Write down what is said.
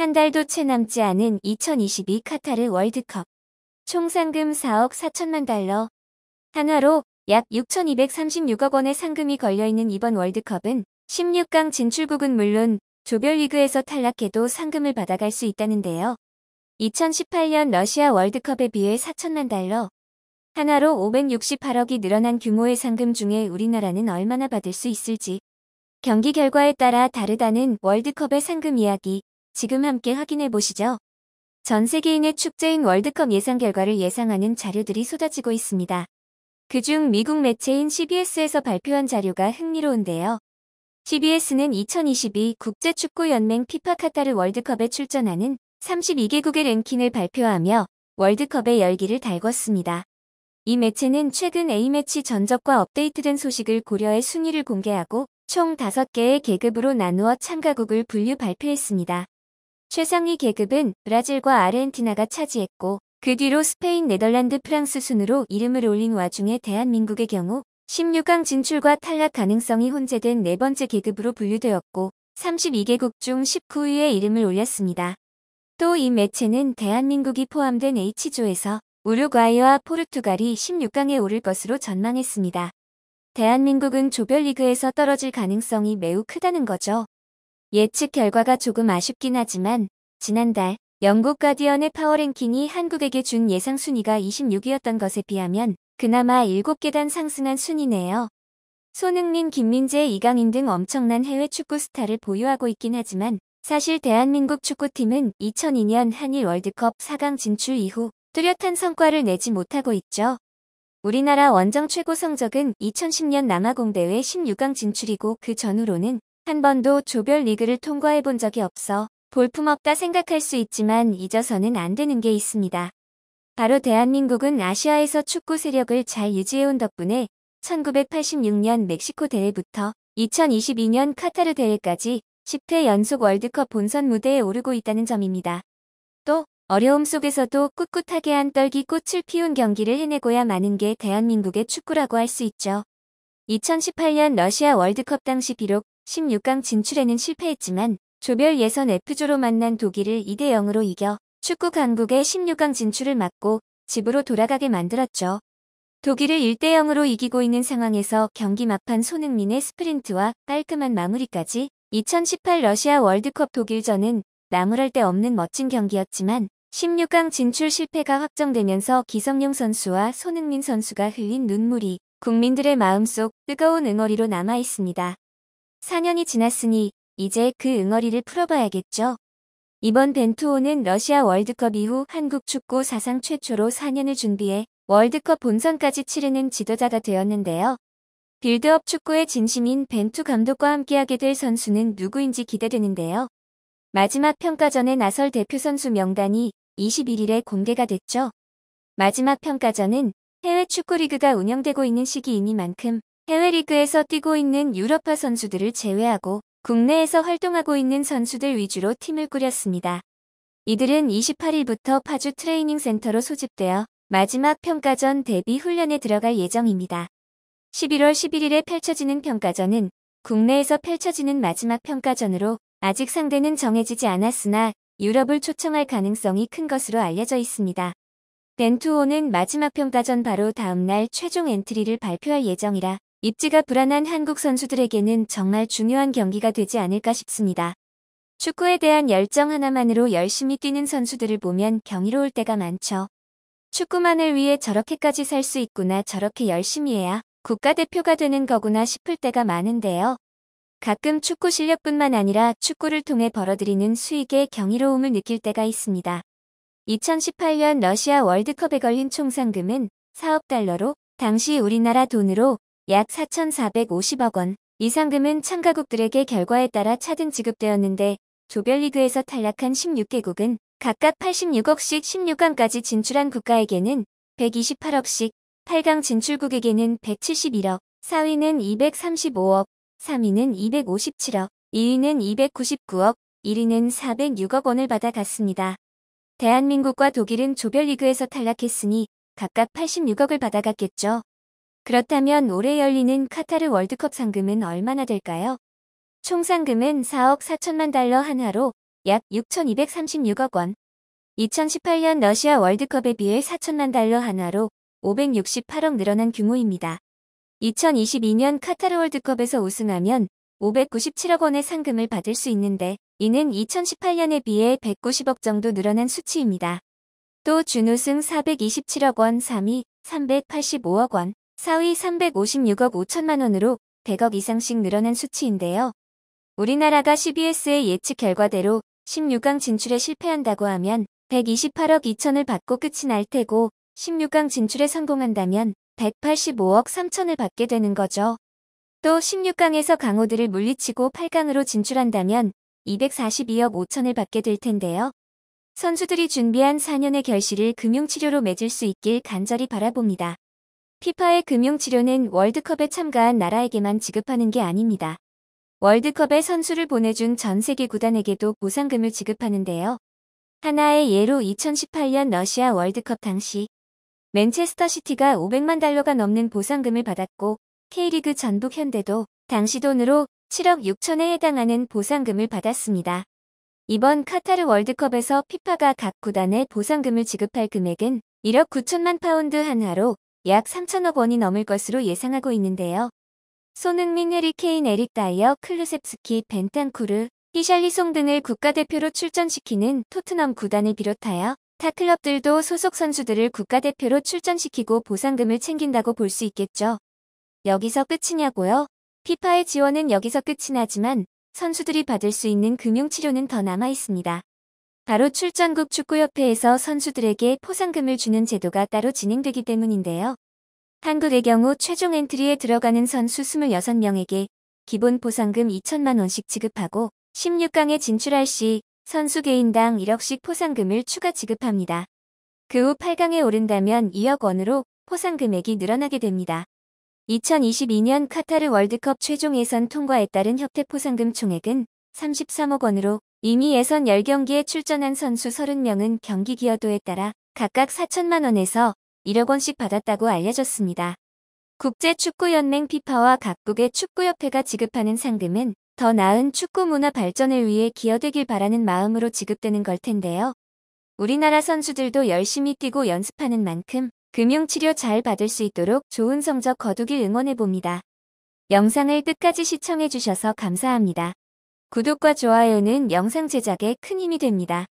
한 달도 채 남지 않은 2022 카타르 월드컵. 총 상금 4억 4천만 달러. 한화로 약 6,236억 원의 상금이 걸려있는 이번 월드컵은 16강 진출국은 물론 조별리그에서 탈락해도 상금을 받아갈 수 있다는데요. 2018년 러시아 월드컵에 비해 4천만 달러. 한화로 568억이 늘어난 규모의 상금 중에 우리나라는 얼마나 받을 수 있을지. 경기 결과에 따라 다르다는 월드컵의 상금 이야기, 지금 함께 확인해 보시죠. 전 세계인의 축제인 월드컵 예상 결과를 예상하는 자료들이 쏟아지고 있습니다. 그중 미국 매체인 CBS에서 발표한 자료가 흥미로운데요. CBS는 2022 국제축구연맹 피파 카타르 월드컵에 출전하는 32개국의 랭킹을 발표하며 월드컵의 열기를 달궜습니다. 이 매체는 최근 A매치 전적과 업데이트된 소식을 고려해 순위를 공개하고 총 5개의 계급으로 나누어 참가국을 분류 발표했습니다. 최상위 계급은 브라질과 아르헨티나가 차지했고 그 뒤로 스페인, 네덜란드, 프랑스 순으로 이름을 올린 와중에 대한민국의 경우 16강 진출과 탈락 가능성이 혼재된 네 번째 계급으로 분류되었고 32개국 중 19위에 이름을 올렸습니다. 또 이 매체는 대한민국이 포함된 H조에서 우루과이와 포르투갈이 16강에 오를 것으로 전망했습니다. 대한민국은 조별리그에서 떨어질 가능성이 매우 크다는 거죠. 예측 결과가 조금 아쉽긴 하지만 지난달 영국 가디언의 파워랭킹이 한국에게 준 예상 순위가 26위였던 것에 비하면 그나마 7계단 상승한 순위네요. 손흥민, 김민재, 이강인 등 엄청난 해외 축구 스타를 보유하고 있긴 하지만 사실 대한민국 축구팀은 2002년 한일 월드컵 4강 진출 이후 뚜렷한 성과를 내지 못하고 있죠. 우리나라 원정 최고 성적은 2010년 남아공대회 16강 진출이고 그 전후로는 한 번도 조별리그를 통과해 본 적이 없어 볼품없다 생각할 수 있지만 잊어서는 안 되는 게 있습니다. 바로 대한민국은 아시아에서 축구 세력을 잘 유지해온 덕분에 1986년 멕시코 대회부터 2022년 카타르 대회까지 10회 연속 월드컵 본선 무대에 오르고 있다는 점입니다. 또 어려움 속에서도 꿋꿋하게 한 떨기 꽃을 피운 경기를 해내고야 마는 게 대한민국의 축구라고 할 수 있죠. 2018년 러시아 월드컵 당시 비록 16강 진출에는 실패했지만 조별 예선 F조로 만난 독일을 2대0으로 이겨 축구 강국의 16강 진출을 막고 집으로 돌아가게 만들었죠. 독일을 1대0으로 이기고 있는 상황에서 경기 막판 손흥민의 스프린트와 깔끔한 마무리까지 2018 러시아 월드컵 독일전은 나무랄 데 없는 멋진 경기였지만 16강 진출 실패가 확정되면서 기성용 선수와 손흥민 선수가 흘린 눈물이 국민들의 마음속 뜨거운 응어리로 남아 있습니다. 4년이 지났으니 이제 그 응어리를 풀어봐야겠죠. 이번 벤투호는 러시아 월드컵 이후 한국 축구 사상 최초로 4년을 준비해 월드컵 본선까지 치르는 지도자가 되었는데요. 빌드업 축구의 진심인 벤투 감독과 함께하게 될 선수는 누구인지 기대되는데요. 마지막 평가전에 나설 대표 선수 명단이 21일에 공개가 됐죠. 마지막 평가전은 해외 축구리그가 운영되고 있는 시기이니만큼 해외 리그에서 뛰고 있는 유럽파 선수들을 제외하고 국내에서 활동하고 있는 선수들 위주로 팀을 꾸렸습니다. 이들은 28일부터 파주 트레이닝 센터로 소집되어 마지막 평가전 대비 훈련에 들어갈 예정입니다. 11월 11일에 펼쳐지는 평가전은 국내에서 펼쳐지는 마지막 평가전으로 아직 상대는 정해지지 않았으나 유럽을 초청할 가능성이 큰 것으로 알려져 있습니다. 벤투호는 마지막 평가전 바로 다음날 최종 엔트리를 발표할 예정이라 입지가 불안한 한국 선수들에게는 정말 중요한 경기가 되지 않을까 싶습니다. 축구에 대한 열정 하나만으로 열심히 뛰는 선수들을 보면 경이로울 때가 많죠. 축구만을 위해 저렇게까지 살 수 있구나, 저렇게 열심히 해야 국가대표가 되는 거구나 싶을 때가 많은데요. 가끔 축구 실력뿐만 아니라 축구를 통해 벌어들이는 수익의 경이로움을 느낄 때가 있습니다. 2018년 러시아 월드컵에 걸린 총 상금은 4억 달러로 당시 우리나라 돈으로 약 4,450억 원. 이 상금은 참가국들에게 결과에 따라 차등 지급되었는데 조별리그에서 탈락한 16개국은 각각 86억씩 16강까지 진출한 국가에게는 128억씩, 8강 진출국에게는 171억, 4위는 235억, 3위는 257억, 2위는 299억, 1위는 406억 원을 받아갔습니다. 대한민국과 독일은 조별리그에서 탈락했으니 각각 86억을 받아갔겠죠. 그렇다면 올해 열리는 카타르 월드컵 상금은 얼마나 될까요? 총 상금은 4억 4천만 달러 한화로 약 6,236억 원. 2018년 러시아 월드컵에 비해 4천만 달러 한화로 568억 늘어난 규모입니다. 2022년 카타르 월드컵에서 우승하면 597억 원의 상금을 받을 수 있는데 이는 2018년에 비해 190억 정도 늘어난 수치입니다. 또 준우승 427억 원, 3위 385억 원, 4위 356억 5천만 원으로 100억 이상씩 늘어난 수치인데요. 우리나라가 CBS의 예측 결과대로 16강 진출에 실패한다고 하면 128억 2천을 받고 끝이 날 테고 16강 진출에 성공한다면 185억 3천을 받게 되는 거죠. 또 16강에서 강호들을 물리치고 8강으로 진출한다면 242억 5천을 받게 될 텐데요. 선수들이 준비한 4년의 결실을 금융치료로 맺을 수 있길 간절히 바라봅니다. 피파의 금융치료는 월드컵에 참가한 나라에게만 지급하는 게 아닙니다. 월드컵에 선수를 보내준 전 세계 구단에게도 보상금을 지급하는데요. 하나의 예로 2018년 러시아 월드컵 당시 맨체스터 시티가 500만 달러가 넘는 보상금을 받았고 K리그 전북 현대도 당시 돈으로 7억 6천에 해당하는 보상금을 받았습니다. 이번 카타르 월드컵에서 피파가 각 구단에 보상금을 지급할 금액은 1억 9천만 파운드 한화로 약 3천억 원이 넘을 것으로 예상하고 있는데요. 손흥민, 해리 케인, 에릭 다이어, 클루셉스키, 벤탄쿠르, 히샬리송 등을 국가대표로 출전시키는 토트넘 구단을 비롯하여 타 클럽들도 소속 선수들을 국가대표로 출전시키고 보상금을 챙긴다고 볼 수 있겠죠. 여기서 끝이냐고요? 피파의 지원은 여기서 끝이 나지만 선수들이 받을 수 있는 금융치료는 더 남아 있습니다. 바로 출전국 축구협회에서 선수들에게 포상금을 주는 제도가 따로 진행되기 때문인데요. 한국의 경우 최종 엔트리에 들어가는 선수 26명에게 기본 포상금 2천만 원씩 지급하고 16강에 진출할 시 선수 개인당 1억씩 포상금을 추가 지급합니다. 그 후 8강에 오른다면 2억 원으로 포상 금액이 늘어나게 됩니다. 2022년 카타르 월드컵 최종 예선 통과에 따른 협회 포상금 총액은 33억 원으로 이미 예선 10경기에 출전한 선수 30명은 경기 기여도에 따라 각각 4천만 원에서 1억 원씩 받았다고 알려졌습니다. 국제축구연맹 피파와 각국의 축구협회가 지급하는 상금은 더 나은 축구 문화 발전을 위해 기여되길 바라는 마음으로 지급되는 걸 텐데요. 우리나라 선수들도 열심히 뛰고 연습하는 만큼 금융치료 잘 받을 수 있도록 좋은 성적 거두길 응원해봅니다. 영상을 끝까지 시청해주셔서 감사합니다. 구독과 좋아요는 영상 제작에 큰 힘이 됩니다.